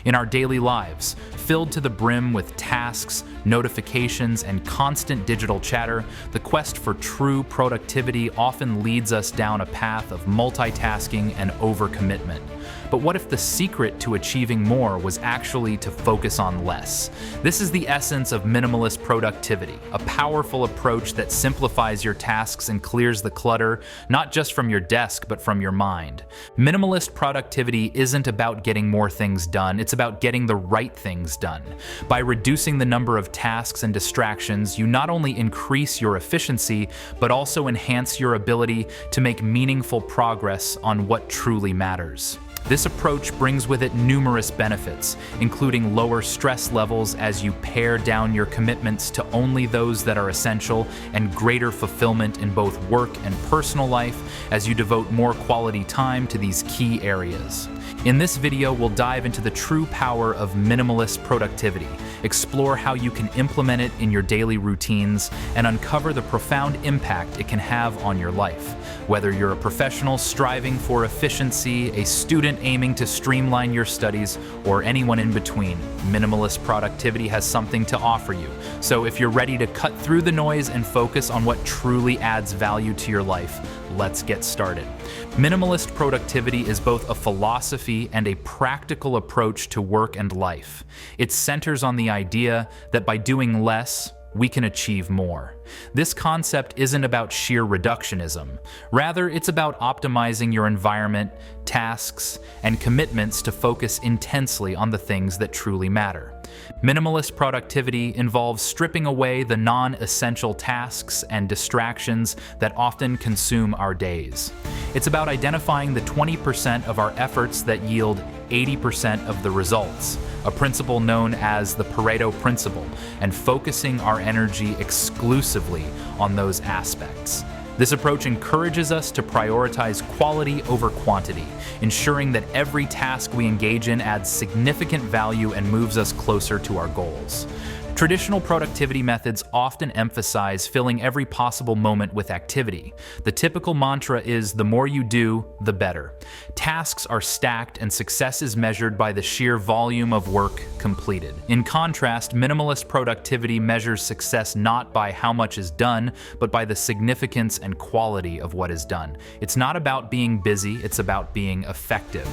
In our daily lives, filled to the brim with tasks, notifications, and constant digital chatter, the quest for true productivity often leads us down a path of multitasking and overcommitment. But what if the secret to achieving more was actually to focus on less? This is the essence of minimalist productivity, a powerful approach that simplifies your tasks and clears the clutter, not just from your desk, but from your mind. Minimalist productivity isn't about getting more things done, it's about getting the right things done. By reducing the number of tasks and distractions, you not only increase your efficiency, but also enhance your ability to make meaningful progress on what truly matters. This approach brings with it numerous benefits, including lower stress levels as you pare down your commitments to only those that are essential, and greater fulfillment in both work and personal life as you devote more quality time to these key areas. In this video, we'll dive into the true power of minimalist productivity, explore how you can implement it in your daily routines, and uncover the profound impact it can have on your life. Whether you're a professional striving for efficiency, a student aiming to streamline your studies, or anyone in between, minimalist productivity has something to offer you. So if you're ready to cut through the noise and focus on what truly adds value to your life, let's get started. Minimalist productivity is both a philosophy and a practical approach to work and life. It centers on the idea that by doing less, we can achieve more. This concept isn't about sheer reductionism. Rather, it's about optimizing your environment, tasks, and commitments to focus intensely on the things that truly matter. Minimalist productivity involves stripping away the non-essential tasks and distractions that often consume our days. It's about identifying the 20% of our efforts that yield 80% of the results, a principle known as the Pareto principle, and focusing our energy exclusively on those aspects. This approach encourages us to prioritize quality over quantity, ensuring that every task we engage in adds significant value and moves us closer to our goals. Traditional productivity methods often emphasize filling every possible moment with activity. The typical mantra is, the more you do, the better. Tasks are stacked and success is measured by the sheer volume of work completed. In contrast, minimalist productivity measures success not by how much is done, but by the significance and quality of what is done. It's not about being busy, it's about being effective.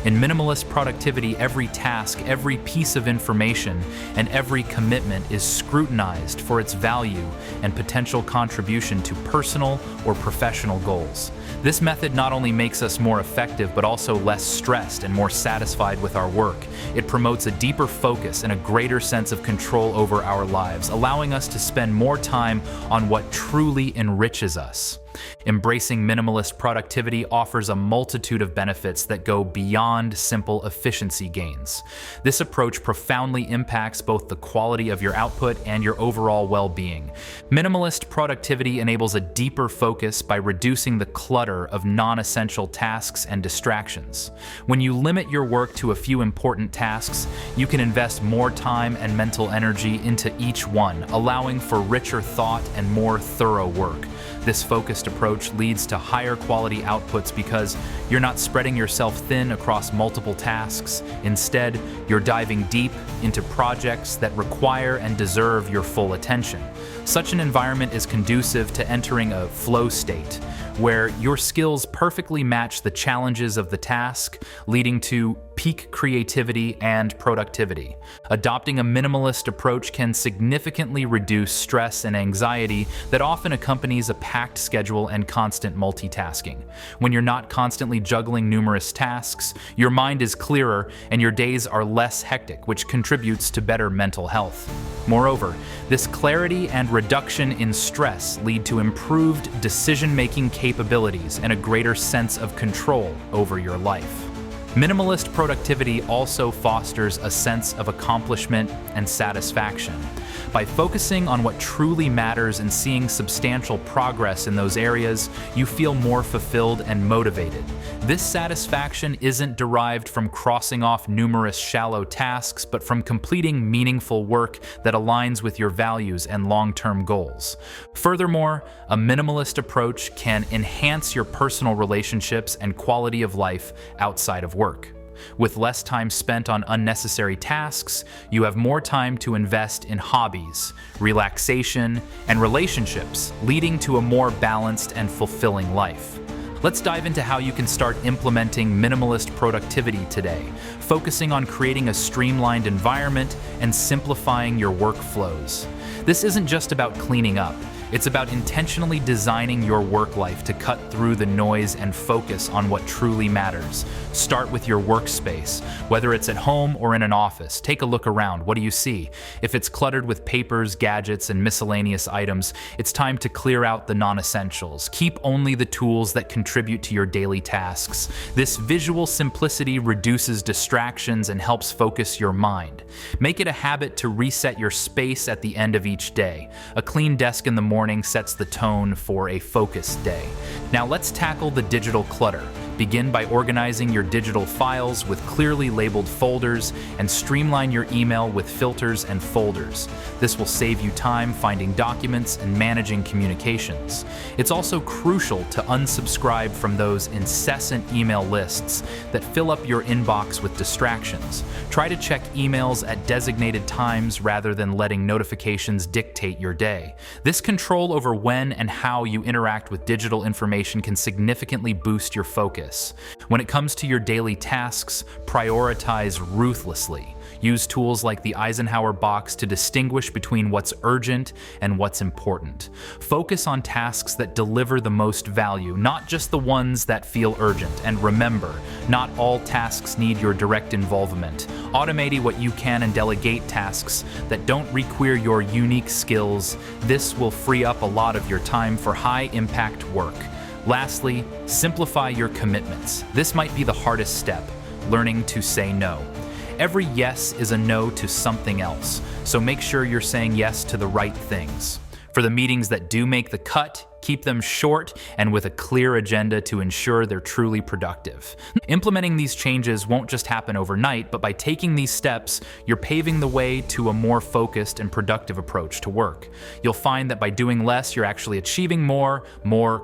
In minimalist productivity, every task, every piece of information, and every commitment is scrutinized for its value and potential contribution to personal or professional goals. This method not only makes us more effective, but also less stressed and more satisfied with our work. It promotes a deeper focus and a greater sense of control over our lives, allowing us to spend more time on what truly enriches us. Embracing minimalist productivity offers a multitude of benefits that go beyond simple efficiency gains. This approach profoundly impacts both the quality of your output and your overall well-being. Minimalist productivity enables a deeper focus by reducing the clutter of non-essential tasks and distractions. When you limit your work to a few important tasks, you can invest more time and mental energy into each one, allowing for richer thought and more thorough work. This focused approach leads to higher quality outputs because you're not spreading yourself thin across multiple tasks. Instead, you're diving deep into projects that require and deserve your full attention. Such an environment is conducive to entering a flow state, where your skills perfectly match the challenges of the task, leading to peak creativity and productivity. Adopting a minimalist approach can significantly reduce stress and anxiety that often accompanies a packed schedule and constant multitasking. When you're not constantly juggling numerous tasks, your mind is clearer and your days are less hectic, which contributes to better mental health. Moreover, this clarity and reduction in stress lead to improved decision-making capabilities and a greater sense of control over your life. Minimalist productivity also fosters a sense of accomplishment and satisfaction. By focusing on what truly matters and seeing substantial progress in those areas, you feel more fulfilled and motivated. This satisfaction isn't derived from crossing off numerous shallow tasks, but from completing meaningful work that aligns with your values and long-term goals. Furthermore, a minimalist approach can enhance your personal relationships and quality of life outside of work. With less time spent on unnecessary tasks, you have more time to invest in hobbies, relaxation, and relationships, leading to a more balanced and fulfilling life. Let's dive into how you can start implementing minimalist productivity today, focusing on creating a streamlined environment and simplifying your workflows. This isn't just about cleaning up. It's about intentionally designing your work life to cut through the noise and focus on what truly matters. Start with your workspace. Whether it's at home or in an office, take a look around. What do you see? If it's cluttered with papers, gadgets, and miscellaneous items, it's time to clear out the non-essentials. Keep only the tools that contribute to your daily tasks. This visual simplicity reduces distractions and helps focus your mind. Make it a habit to reset your space at the end of each day. A clean desk in the morning sets the tone for a focused day. Now let's tackle the digital clutter. Begin by organizing your digital files with clearly labeled folders and streamline your email with filters and folders. This will save you time finding documents and managing communications. It's also crucial to unsubscribe from those incessant email lists that fill up your inbox with distractions. Try to check emails at designated times rather than letting notifications dictate your day. This control over when and how you interact with digital information can significantly boost your focus. When it comes to your daily tasks, prioritize ruthlessly. Use tools like the Eisenhower box to distinguish between what's urgent and what's important. Focus on tasks that deliver the most value, not just the ones that feel urgent. And remember, not all tasks need your direct involvement. Automate what you can and delegate tasks that don't require your unique skills. This will free up a lot of your time for high-impact work. Lastly, simplify your commitments. This might be the hardest step, learning to say no. Every yes is a no to something else, so make sure you're saying yes to the right things. For the meetings that do make the cut, keep them short and with a clear agenda to ensure they're truly productive. Implementing these changes won't just happen overnight, but by taking these steps, you're paving the way to a more focused and productive approach to work. You'll find that by doing less, you're actually achieving more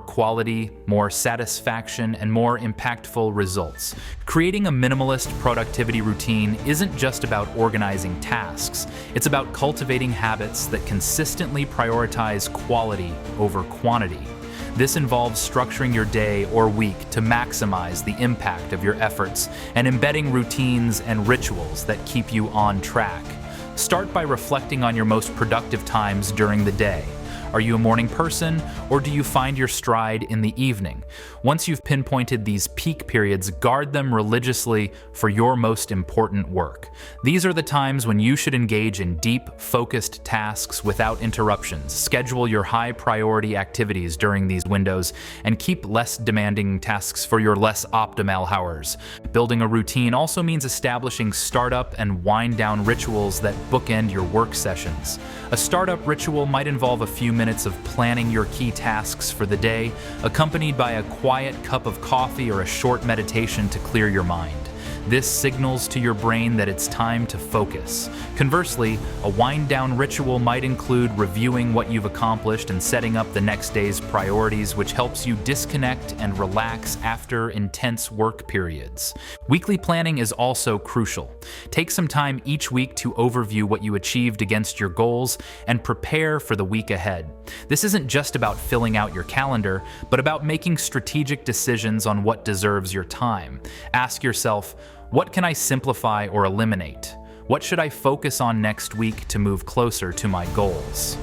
quality, more satisfaction, and more impactful results. Creating a minimalist productivity routine isn't just about organizing tasks. It's about cultivating habits that consistently prioritize quality over quantity. This involves structuring your day or week to maximize the impact of your efforts and embedding routines and rituals that keep you on track. Start by reflecting on your most productive times during the day. Are you a morning person, or do you find your stride in the evening? Once you've pinpointed these peak periods, guard them religiously for your most important work. These are the times when you should engage in deep, focused tasks without interruptions. Schedule your high-priority activities during these windows and keep less demanding tasks for your less optimal hours. Building a routine also means establishing startup and wind-down rituals that bookend your work sessions. A startup ritual might involve a few minutes of planning your key tasks for the day, accompanied by a quiet cup of coffee or a short meditation to clear your mind. This signals to your brain that it's time to focus. Conversely, a wind-down ritual might include reviewing what you've accomplished and setting up the next day's priorities, which helps you disconnect and relax after intense work periods. Weekly planning is also crucial. Take some time each week to overview what you achieved against your goals and prepare for the week ahead. This isn't just about filling out your calendar, but about making strategic decisions on what deserves your time. Ask yourself, what can I simplify or eliminate? What should I focus on next week to move closer to my goals?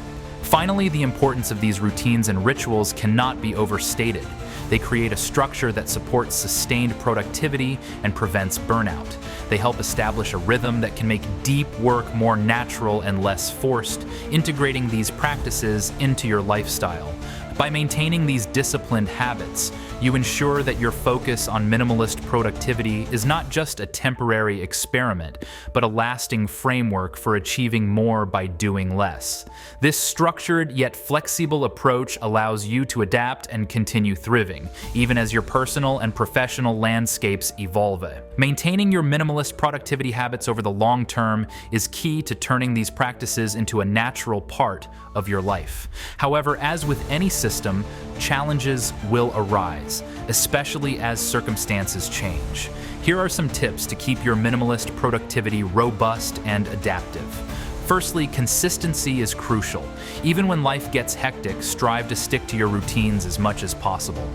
Finally, the importance of these routines and rituals cannot be overstated. They create a structure that supports sustained productivity and prevents burnout. They help establish a rhythm that can make deep work more natural and less forced, integrating these practices into your lifestyle. By maintaining these disciplined habits, you ensure that your focus on minimalist productivity is not just a temporary experiment, but a lasting framework for achieving more by doing less. This structured yet flexible approach allows you to adapt and continue thriving, even as your personal and professional landscapes evolve. Maintaining your minimalist productivity habits over the long term is key to turning these practices into a natural part of your life. However, as with any system, challenges will arise, especially as circumstances change. Here are some tips to keep your minimalist productivity robust and adaptive. Firstly, consistency is crucial. Even when life gets hectic, strive to stick to your routines as much as possible.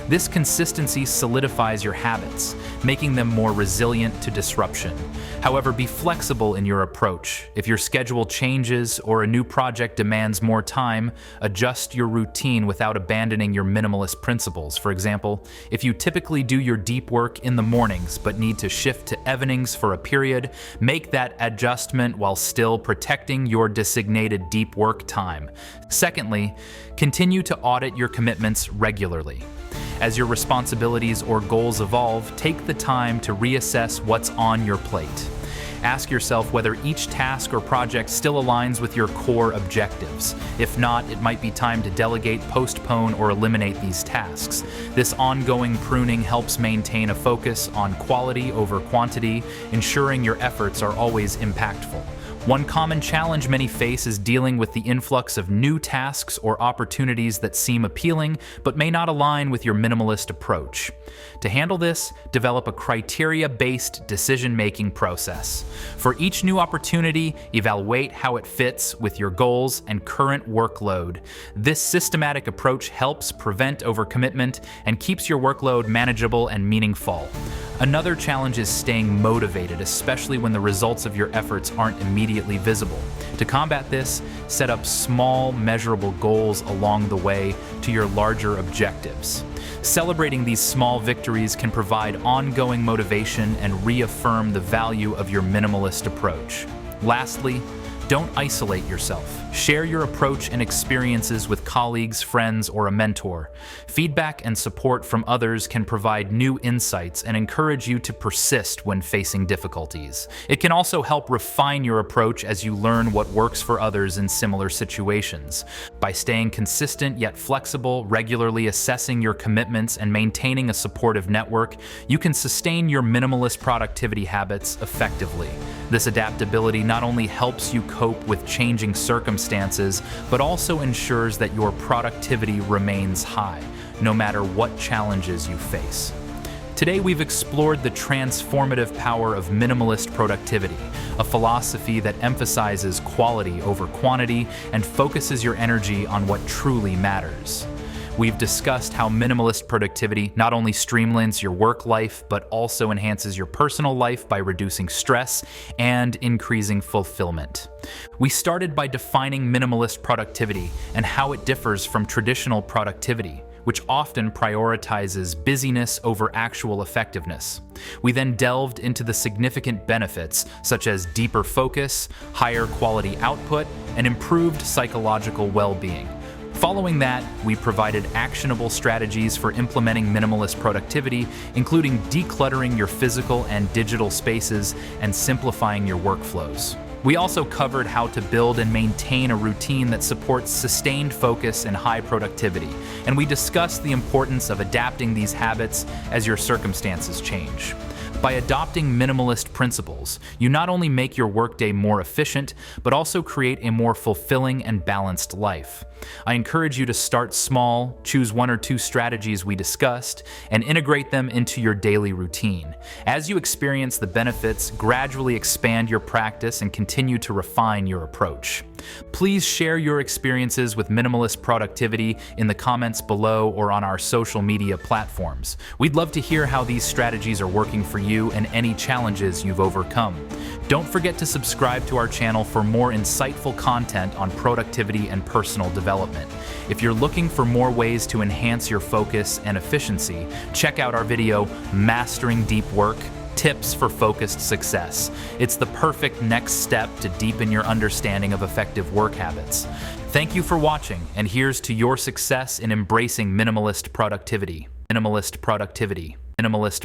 This consistency solidifies your habits, making them more resilient to disruption. However, be flexible in your approach. If your schedule changes or a new project demands more time, adjust your routine without abandoning your minimalist principles. For example, if you typically do your deep work in the mornings but need to shift to evenings for a period, make that adjustment while still protecting your designated deep work time. Secondly, continue to audit your commitments regularly. As your responsibilities or goals evolve, take the time to reassess what's on your plate. Ask yourself whether each task or project still aligns with your core objectives. If not, it might be time to delegate, postpone, or eliminate these tasks. This ongoing pruning helps maintain a focus on quality over quantity, ensuring your efforts are always impactful. One common challenge many face is dealing with the influx of new tasks or opportunities that seem appealing but may not align with your minimalist approach. To handle this, develop a criteria-based decision-making process. For each new opportunity, evaluate how it fits with your goals and current workload. This systematic approach helps prevent overcommitment and keeps your workload manageable and meaningful. Another challenge is staying motivated, especially when the results of your efforts aren't immediately visible. To combat this, set up small, measurable goals along the way to your larger objectives. Celebrating these small victories can provide ongoing motivation and reaffirm the value of your minimalist approach. Lastly, don't isolate yourself. Share your approach and experiences with colleagues, friends, or a mentor. Feedback and support from others can provide new insights and encourage you to persist when facing difficulties. It can also help refine your approach as you learn what works for others in similar situations. By staying consistent yet flexible, regularly assessing your commitments, and maintaining a supportive network, you can sustain your minimalist productivity habits effectively. This adaptability not only helps you cope with changing circumstances, but also ensures that your productivity remains high, no matter what challenges you face. Today, we've explored the transformative power of minimalist productivity, a philosophy that emphasizes quality over quantity and focuses your energy on what truly matters. We've discussed how minimalist productivity not only streamlines your work life, but also enhances your personal life by reducing stress and increasing fulfillment. We started by defining minimalist productivity and how it differs from traditional productivity, which often prioritizes busyness over actual effectiveness. We then delved into the significant benefits, such as deeper focus, higher quality output, and improved psychological well-being. Following that, we provided actionable strategies for implementing minimalist productivity, including decluttering your physical and digital spaces and simplifying your workflows. We also covered how to build and maintain a routine that supports sustained focus and high productivity, and we discussed the importance of adapting these habits as your circumstances change. By adopting minimalist principles, you not only make your workday more efficient, but also create a more fulfilling and balanced life. I encourage you to start small, choose one or two strategies we discussed, and integrate them into your daily routine. As you experience the benefits, gradually expand your practice and continue to refine your approach. Please share your experiences with minimalist productivity in the comments below or on our social media platforms. We'd love to hear how these strategies are working for you and any challenges you've overcome. Don't forget to subscribe to our channel for more insightful content on productivity and personal development. If you're looking for more ways to enhance your focus and efficiency, check out our video, Mastering Deep Work: Tips for Focused Success. It's the perfect next step to deepen your understanding of effective work habits. Thank you for watching, and here's to your success in embracing minimalist productivity. Minimalist productivity. Minimalist